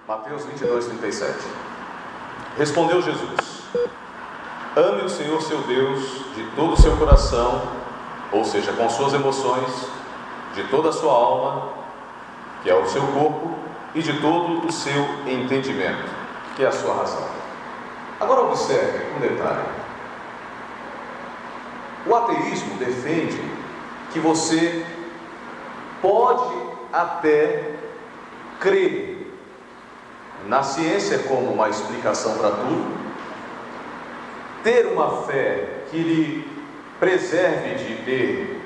Mateus 22:37. Respondeu Jesus: ame o Senhor seu Deus de todo o seu coração, ou seja, com suas emoções, de toda a sua alma, que é o seu corpo, e de todo o seu entendimento, que é a sua razão. Agora observe um detalhe. O ateísmo defende que você pode até crer na ciência como uma explicação para tudo, ter uma fé que lhe preserve de ter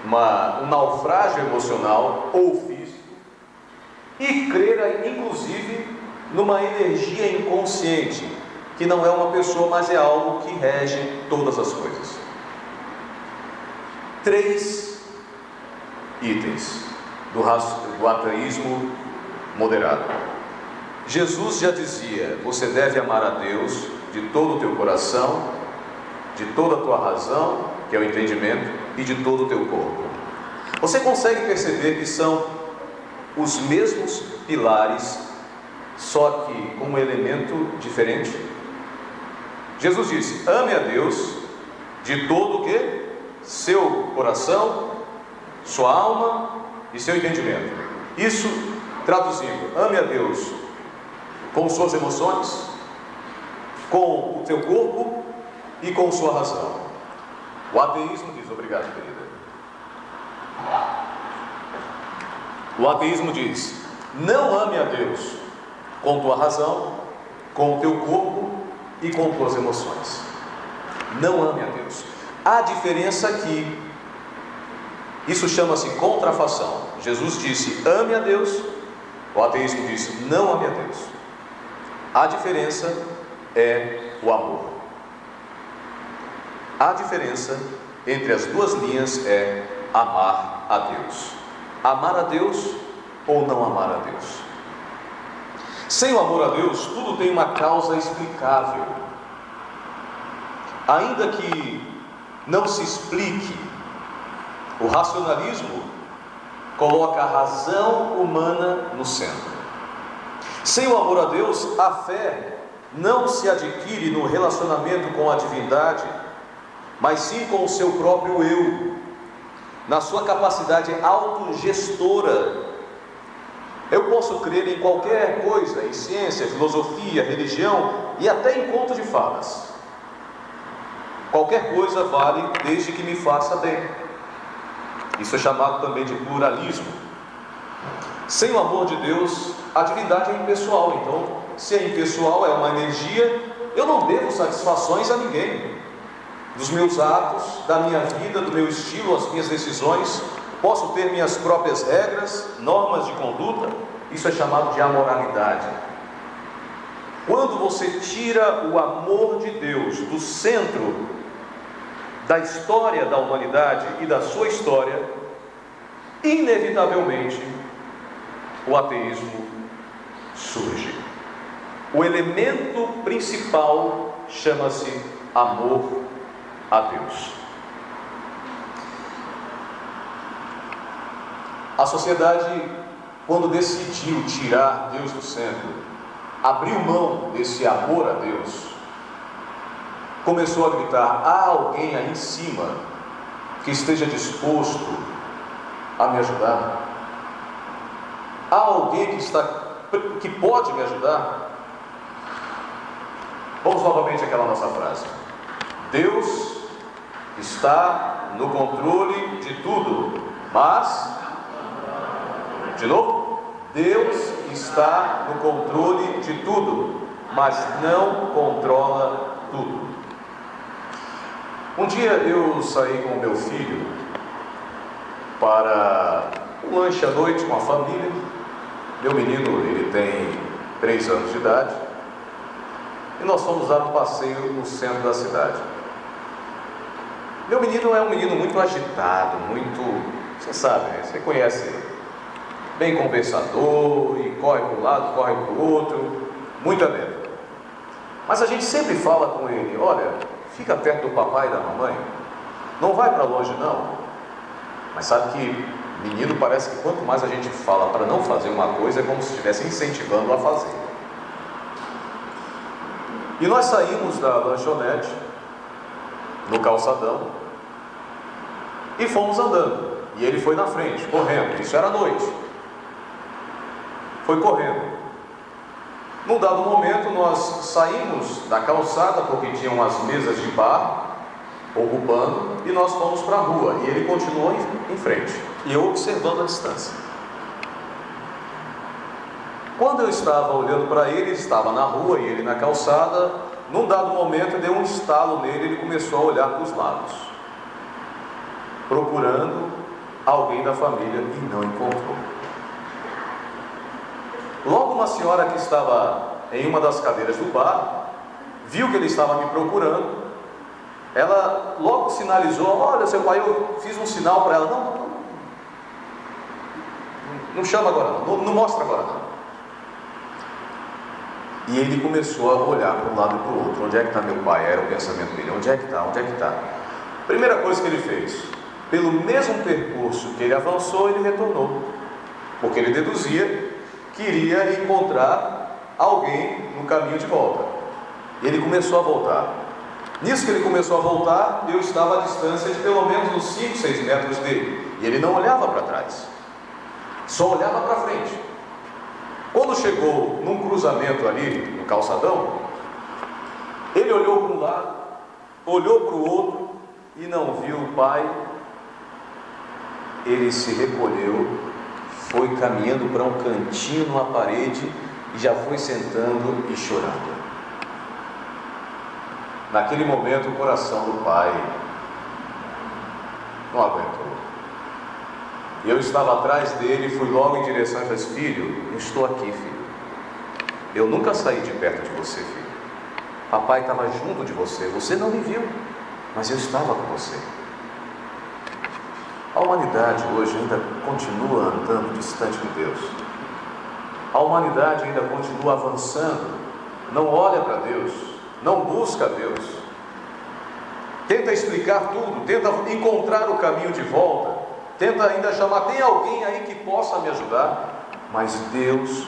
um naufrágio emocional ou físico, e crer inclusive numa energia inconsciente, que não é uma pessoa, mas é algo que rege todas as coisas. 3 itens do ateísmo moderado. Jesus já dizia: você deve amar a Deus de todo o teu coração, de toda a tua razão, que é o entendimento, e de todo o teu corpo. Você consegue perceber que são os mesmos pilares, só que com um elemento diferente? Jesus disse: ame a Deus de todo o quê? Seu coração, sua alma e seu entendimento. Isso, traduzindo, ame a Deus com suas emoções, com o teu corpo e com sua razão. O ateísmo diz, obrigado, querida. O ateísmo diz: não ame a Deus com tua razão, com o teu corpo e com tuas emoções. Não ame a Deus. A diferença aqui, isso chama-se contrafação. Jesus disse: ame a Deus. O ateísmo disse: não ame a Deus. A diferença é o amor. A diferença entre as duas linhas é amar a Deus. Amar a Deus ou não amar a Deus. Sem o amor a Deus, tudo tem uma causa explicável. Ainda que não se explique, o racionalismo coloca a razão humana no centro. Sem o amor a Deus, a fé não se adquire no relacionamento com a divindade, mas sim com o seu próprio eu, na sua capacidade autogestora. Eu posso crer em qualquer coisa, em ciência, filosofia, religião e até em conto de fadas. Qualquer coisa vale desde que me faça bem. Isso é chamado também de pluralismo. Sem o amor de Deus, a divindade é impessoal. Então, se é impessoal, é uma energia, eu não devo satisfações a ninguém. Dos meus atos, da minha vida, do meu estilo, as minhas decisões, posso ter minhas próprias regras, normas de conduta. Isso é chamado de amoralidade. Quando você tira o amor de Deus do centro da história da humanidade e da sua história, inevitavelmente o ateísmo surge. O elemento principal chama-se amor a Deus. A sociedade, quando decidiu tirar Deus do centro, abriu mão desse amor a Deus, começou a gritar: há alguém aí em cima que esteja disposto a me ajudar? Há alguém que pode me ajudar? Vamos novamente àquela nossa frase: Deus está no controle de tudo, mas, de novo, Deus está no controle de tudo, mas não controla tudo. Um dia eu saí com o meu filho para um lanche à noite com a família. Meu menino, ele tem 3 anos de idade, e nós fomos dar um passeio no centro da cidade. Meu menino é um menino muito agitado, você sabe, né? Você conhece ele, bem conversador, e corre para um lado, corre para o outro, muito alegre. Mas a gente sempre fala com ele: olha, fica perto do papai e da mamãe, não vai para longe não. Mas sabe que Menino parece que quanto mais a gente fala para não fazer uma coisa, é como se estivesse incentivando a fazer. E nós saímos da lanchonete, no calçadão, e fomos andando. E ele foi na frente, correndo. Isso era noite. Foi correndo. Num dado momento, nós saímos da calçada, porque tinham umas mesas de bar ocupando, e nós fomos para a rua. E ele continuou em frente, e eu observando a distância. Quando eu estava olhando para ele, ele estava na rua e ele na calçada. Num dado momento, deu um estalo nele, ele começou a olhar para os lados, procurando alguém da família, e não encontrou. Logo uma senhora que estava em uma das cadeiras do bar, viu que ele estava me procurando. Ela logo sinalizou: olha, seu pai, eu fiz um sinal para ela. Não chama agora não mostra agora não. E ele começou a olhar para um lado e para o outro. Onde é que está meu pai? Era o pensamento dele. Onde é que está? Onde é que está? Primeira coisa que ele fez, pelo mesmo percurso que ele avançou, ele retornou, porque ele deduzia que iria encontrar alguém no caminho de volta. Ele começou a voltar. Nisso que ele começou a voltar, eu estava à distância de pelo menos uns 5, 6 metros dele, e ele não olhava para trás, só olhava para frente. Quando chegou num cruzamento ali no calçadão, ele olhou para um lado, olhou para o outro e não viu o pai. Ele se recolheu, foi caminhando para um cantinho numa parede e já foi sentando e chorando. Naquele momento o coração do pai não aguentou. Eu estava atrás dele, fui logo em direção e falei: filho, eu estou aqui, filho. Eu nunca saí de perto de você, filho. Papai estava junto de você, você não me viu, mas eu estava com você. A humanidade hoje ainda continua andando distante de Deus. A humanidade ainda continua avançando, não olha para Deus, não busca Deus, tenta explicar tudo, tenta encontrar o caminho de volta, tenta ainda chamar, tem alguém aí que possa me ajudar, mas Deus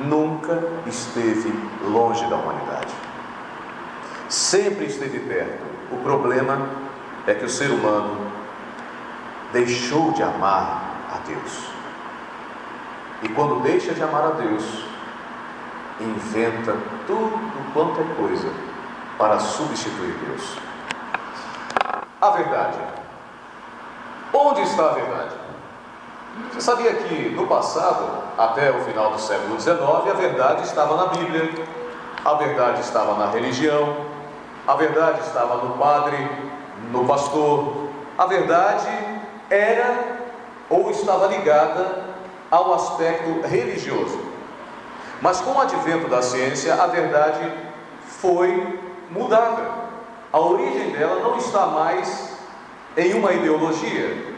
nunca esteve longe da humanidade, sempre esteve perto. O problema é que o ser humano deixou de amar a Deus, e quando deixa de amar a Deus, inventa tudo quanto é coisa para substituir Deus. A verdade, onde está a verdade? Você sabia que no passado, até o final do século XIX, a verdade estava na Bíblia, a verdade estava na religião, a verdade estava no padre, no pastor. A verdade era ou estava ligada ao aspecto religioso. Mas com o advento da ciência, a verdade foi mudada. A origem dela não está mais em uma ideologia,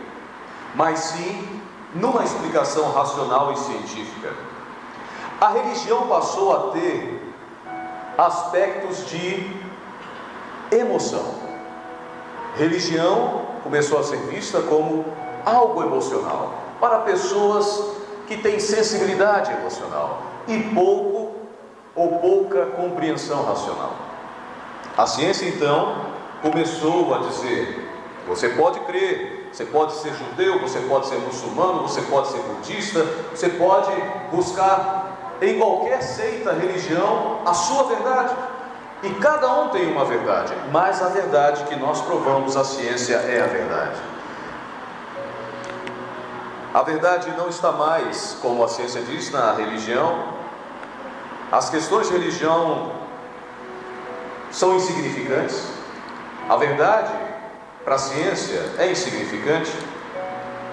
mas sim numa explicação racional e científica. A religião passou a ter aspectos de emoção. Religião começou a ser vista como algo emocional para pessoas que têm sensibilidade emocional e pouco ou pouca compreensão racional. A ciência então começou a dizer: você pode crer, você pode ser judeu, você pode ser muçulmano, você pode ser budista, você pode buscar em qualquer seita, religião, a sua verdade. E cada um tem uma verdade, mas a verdade que nós provamos, a ciência, é a verdade. A verdade não está mais, como a ciência diz, na religião. As questões de religião são insignificantes. A verdade, para a ciência, é insignificante.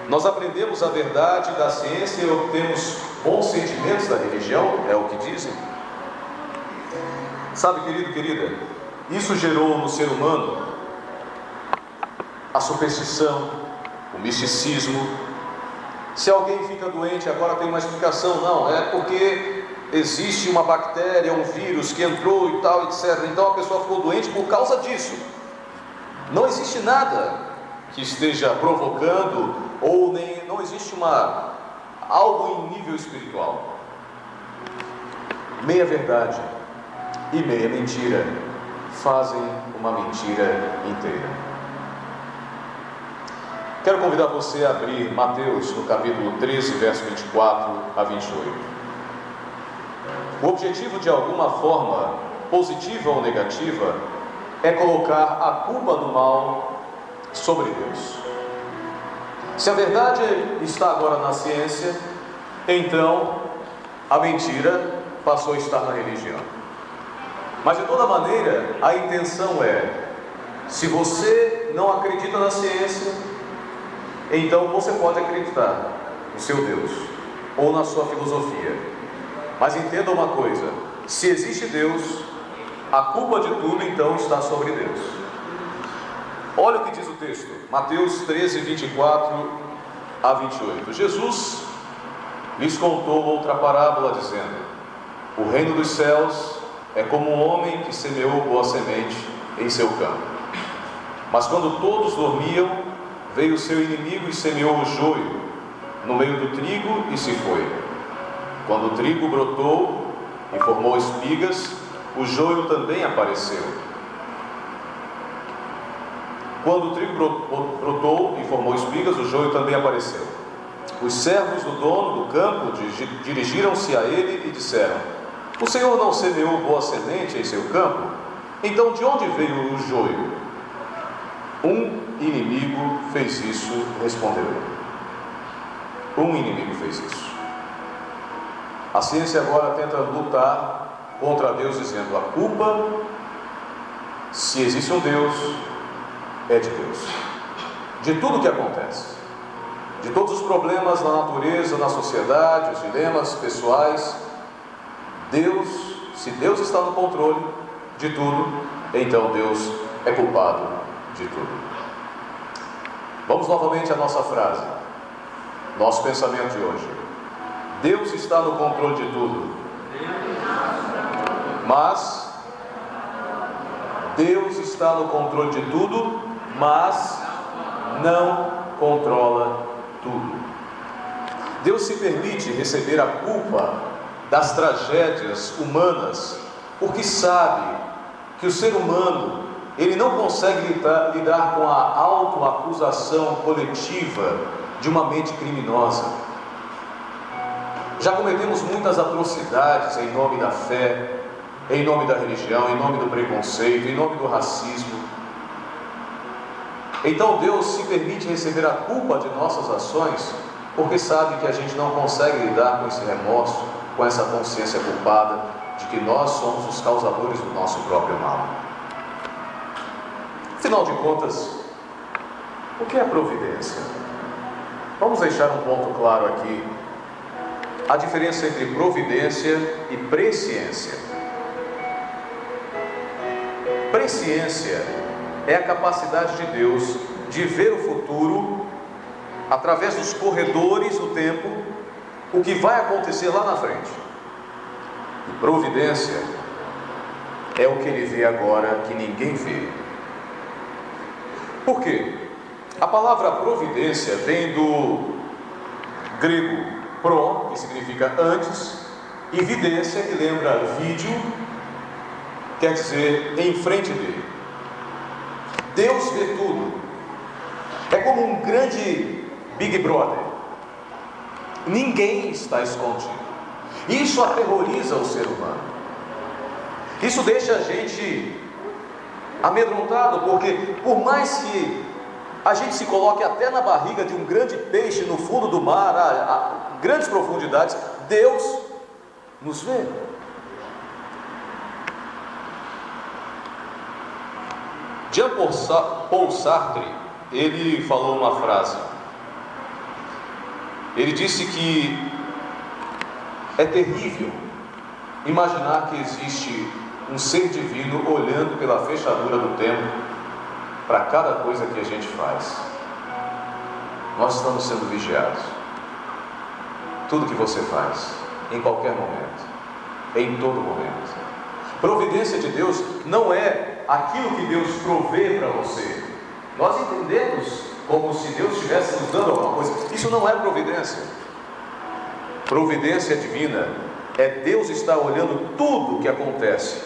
Nós aprendemos a verdade da ciência e obtemos bons sentimentos da religião, é o que dizem. Sabe, querido, querida, isso gerou no ser humano a superstição, o misticismo. Se alguém fica doente, agora tem uma explicação: não, é porque existe uma bactéria, um vírus que entrou e tal, etc. Então a pessoa ficou doente por causa disso. Não existe nada que esteja provocando, ou não existe algo em nível espiritual. Meia verdade e meia mentira fazem uma mentira inteira. Quero convidar você a abrir Mateus no capítulo 13, verso 24 a 28. O objetivo, de alguma forma, positiva ou negativa, é colocar a culpa do mal sobre Deus. Se a verdade está agora na ciência, então a mentira passou a estar na religião. Mas de toda maneira, a intenção é: se você não acredita na ciência, então você pode acreditar no seu Deus ou na sua filosofia. Mas entenda uma coisa: se existe Deus, a culpa de tudo então está sobre Deus. Olha o que diz o texto, Mateus 13, 24 a 28. Jesus lhes contou outra parábola, dizendo: o reino dos céus é como um homem que semeou boa semente em seu campo. Mas quando todos dormiam, veio o seu inimigo e semeou o joio no meio do trigo e se foi. Quando o trigo brotou e formou espigas, o joio também apareceu. Quando o trigo brotou e formou espigas, o joio também apareceu. Os servos do dono do campo dirigiram-se a ele e disseram: o Senhor não semeou boa semente em seu campo? Então de onde veio o joio? Um inimigo fez isso, respondeu ele. Um inimigo fez isso. A ciência agora tenta lutar contra Deus, dizendo: a culpa, se existe um Deus, é de Deus. De tudo que acontece, de todos os problemas na natureza, na sociedade, os dilemas pessoais, Deus, se Deus está no controle de tudo, então Deus é culpado de tudo. Vamos novamente à nossa frase, nosso pensamento de hoje. Deus está no controle de tudo, mas Deus está no controle de tudo, mas não controla tudo. Deus se permite receber a culpa das tragédias humanas, porque sabe que o ser humano, ele não consegue lidar com a autoacusação coletiva de uma mente criminosa. Já cometemos muitas atrocidades em nome da fé, em nome da religião, em nome do preconceito, em nome do racismo. Então Deus se permite receber a culpa de nossas ações, porque sabe que a gente não consegue lidar com esse remorso, com essa consciência culpada de que nós somos os causadores do nosso próprio mal. Afinal de contas, o que é providência? Vamos deixar um ponto claro aqui: a diferença entre providência e presciência. Presciência é a capacidade de Deus de ver o futuro, através dos corredores do tempo, o que vai acontecer lá na frente. E providência é o que Ele vê agora que ninguém vê. Por quê? A palavra providência vem do grego pro, que significa antes, e vidência, que lembra vídeo, quer dizer em frente dele. Deus vê tudo. É como um grande Big Brother. Ninguém está escondido. Isso aterroriza o ser humano. Isso deixa a gente amedrontado, porque por mais que a gente se coloque até na barriga de um grande peixe no fundo do mar, a grandes profundidades, Deus nos vê. Jean-Paul Sartre, ele falou uma frase. Ele disse que é terrível imaginar que existe um ser divino olhando pela fechadura do tempo para cada coisa que a gente faz. Nós estamos sendo vigiados. Tudo que você faz, em qualquer momento, em todo momento. Providência de Deus não é aquilo que Deus provê para você. Nós entendemos como se Deus estivesse nos dando alguma coisa. Isso não é providência. Providência divina é Deus estar olhando tudo o que acontece,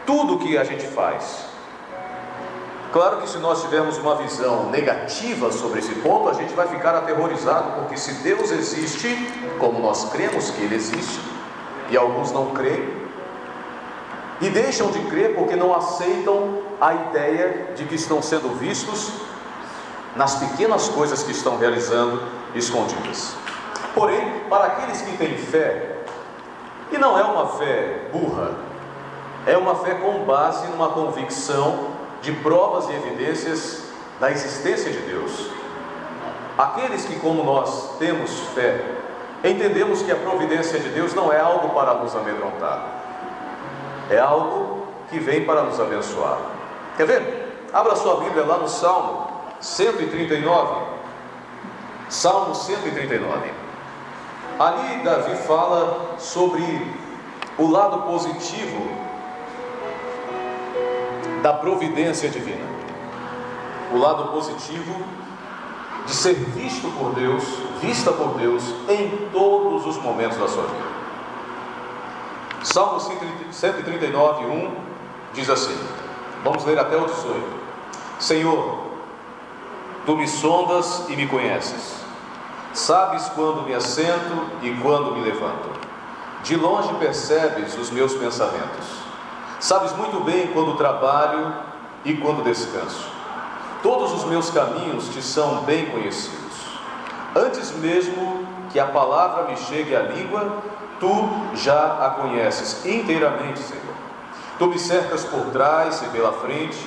tudo o que a gente faz. Claro que se nós tivermos uma visão negativa sobre esse ponto, a gente vai ficar aterrorizado, porque se Deus existe, como nós cremos que Ele existe, e alguns não creem, e deixam de crer porque não aceitam a ideia de que estão sendo vistos nas pequenas coisas que estão realizando escondidas. Porém, para aqueles que têm fé, e não é uma fé burra, é uma fé com base numa convicção de provas e evidências da existência de Deus. Aqueles que, como nós, temos fé, entendemos que a providência de Deus não é algo para nos amedrontar, é algo que vem para nos abençoar. Quer ver? Abra sua Bíblia lá no Salmo 139. Salmo 139. Ali Davi fala sobre o lado positivo da providência divina, o lado positivo de ser visto por Deus, vista por Deus em todos os momentos da sua vida. Salmo 139, 1 diz assim, vamos ler até o 18: Senhor, Tu me sondas e me conheces, sabes quando me assento e quando me levanto, de longe percebes os meus pensamentos, sabes muito bem quando trabalho e quando descanso, todos os meus caminhos te são bem conhecidos, antes mesmo que a palavra me chegue à língua, Tu já a conheces inteiramente, Senhor. Tu me cercas por trás e pela frente,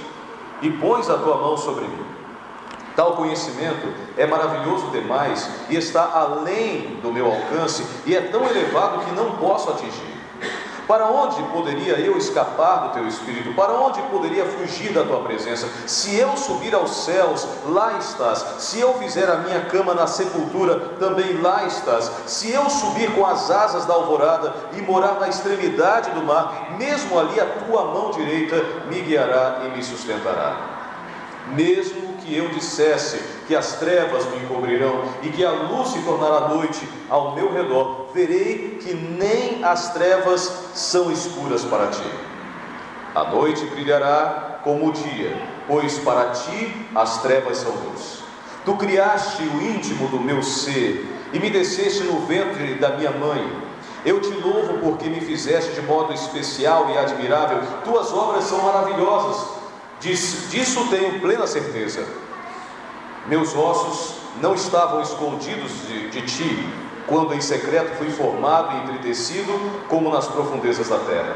e pões a Tua mão sobre mim. Tal conhecimento é maravilhoso demais e está além do meu alcance, e é tão elevado que não posso atingir. Para onde poderia eu escapar do Teu Espírito? Para onde poderia fugir da Tua presença? Se eu subir aos céus, lá estás. Se eu fizer a minha cama na sepultura, também lá estás. Se eu subir com as asas da alvorada e morar na extremidade do mar, mesmo ali a Tua mão direita me guiará e me sustentará. Mesmo que eu dissesse que as trevas me encobrirão e que a luz se tornará noite ao meu redor, verei que nem as trevas são escuras para ti. A noite brilhará como o dia, pois para ti as trevas são luz. Tu criaste o íntimo do meu ser e me desceste no ventre da minha mãe. Eu te louvo porque me fizeste de modo especial e admirável. Tuas obras são maravilhosas. Disso tenho plena certeza. Meus ossos não estavam escondidos de ti, quando em secreto fui formado e entretecido, como nas profundezas da terra.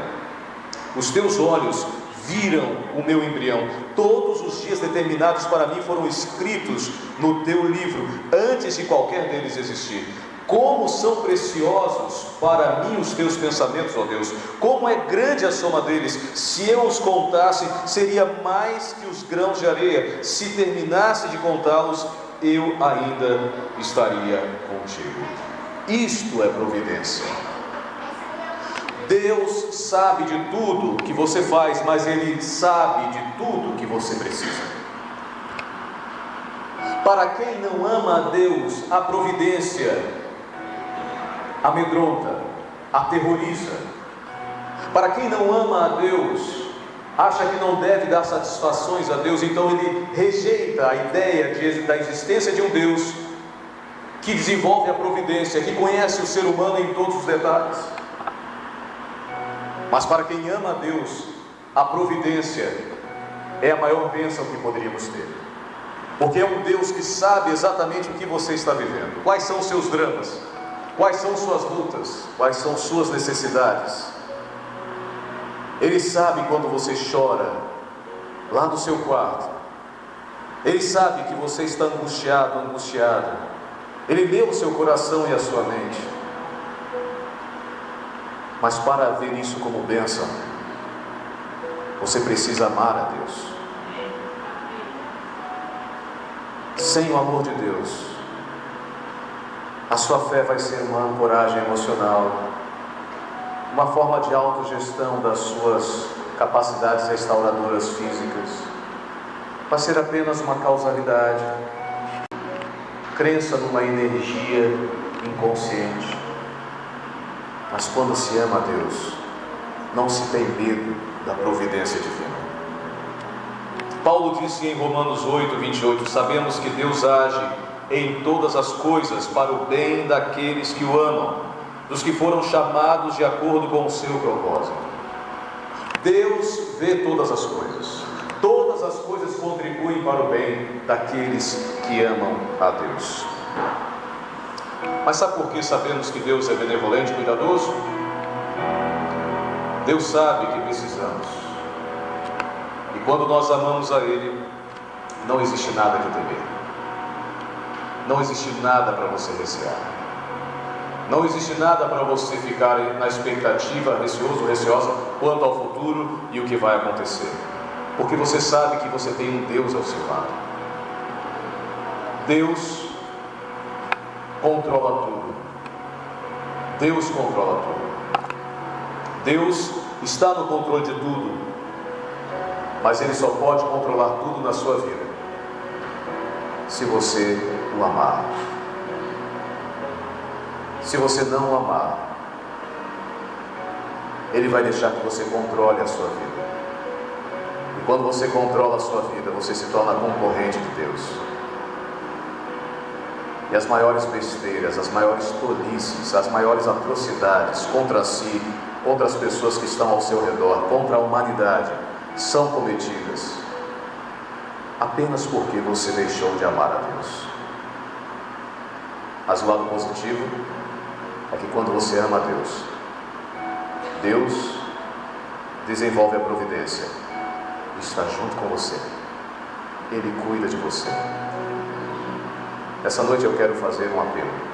Os teus olhos viram o meu embrião. Todos os dias determinados para mim foram escritos no teu livro, antes de qualquer deles existir. Como são preciosos para mim os teus pensamentos, ó Deus! Como é grande a soma deles! Se eu os contasse, seria mais que os grãos de areia. Se terminasse de contá-los, eu ainda estaria contigo. Isto é providência. Deus sabe de tudo que você faz, mas Ele sabe de tudo que você precisa. Para quem não ama a Deus, a providência amedronta, aterroriza. Para quem não ama a Deus, acha que não deve dar satisfações a Deus, então ele rejeita a ideia da existência de um Deus que desenvolve a providência, que conhece o ser humano em todos os detalhes. Mas para quem ama a Deus, a providência é a maior bênção que poderíamos ter, porque é um Deus que sabe exatamente o que você está vivendo, quais são os seus dramas, quais são suas lutas, quais são suas necessidades. Ele sabe quando você chora lá no seu quarto. Ele sabe que você está angustiado, angustiada. Ele lê o seu coração e a sua mente. Mas para ver isso como bênção, você precisa amar a Deus. Sem o amor de Deus, a sua fé vai ser uma ancoragem emocional, uma forma de autogestão das suas capacidades restauradoras físicas. Vai ser apenas uma causalidade. crença numa energia inconsciente. Mas quando se ama a Deus, não se tem medo da providência divina. Paulo disse em Romanos 8:28: sabemos que Deus age em todas as coisas para o bem daqueles que o amam, dos que foram chamados de acordo com o seu propósito. Deus vê todas as coisas. Todas as coisas contribuem para o bem daqueles que amam a Deus. Mas sabe por que sabemos que Deus é benevolente e cuidadoso? Deus sabe que precisamos. E quando nós amamos a Ele, não existe nada que temer. Não existe nada para você recear. Não existe nada para você ficar na expectativa, receoso ou receosa quanto ao futuro e o que vai acontecer. Porque você sabe que você tem um Deus ao seu lado. Deus controla tudo. Deus controla tudo. Deus está no controle de tudo. Mas Ele só pode controlar tudo na sua vida se você o amar. Se você não o amar, Ele vai deixar que você controle a sua vida. E quando você controla a sua vida, você se torna concorrente de Deus. E as maiores besteiras, as maiores tolices, as maiores atrocidades contra si, contra as pessoas que estão ao seu redor, contra a humanidade, são cometidas apenas porque você deixou de amar a Deus. Mas o lado positivo é que quando você ama a Deus, Deus desenvolve a providência e está junto com você. Ele cuida de você. Essa noite eu quero fazer um apelo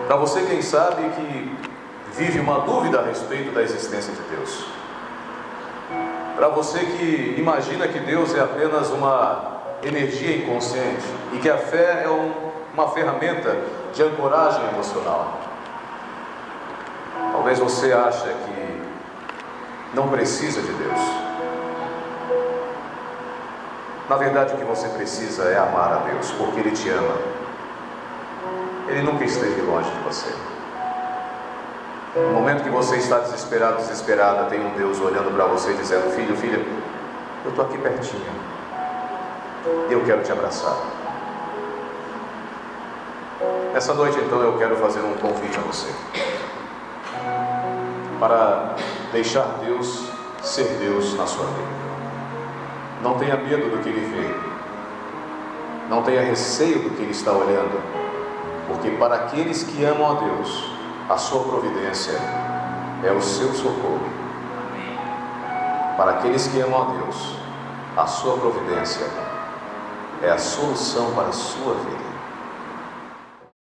para você, quem sabe que vive uma dúvida a respeito da existência de Deus. Para você que imagina que Deus é apenas uma energia inconsciente e que a fé é uma ferramenta de ancoragem emocional. Talvez você ache que não precisa de Deus. Na verdade, o que você precisa é amar a Deus, porque Ele te ama. Ele nunca esteve longe de você. No momento que você está desesperado, desesperada, tem um Deus olhando para você dizendo: filho, filha, eu estou aqui pertinho e eu quero te abraçar. Essa noite, então, eu quero fazer um convite a você para deixar Deus ser Deus na sua vida. Não tenha medo do que Ele vê. Não tenha receio do que Ele está olhando. Porque para aqueles que amam a Deus, a sua providência é o seu socorro. Para aqueles que amam a Deus, a sua providência é a solução para a sua vida.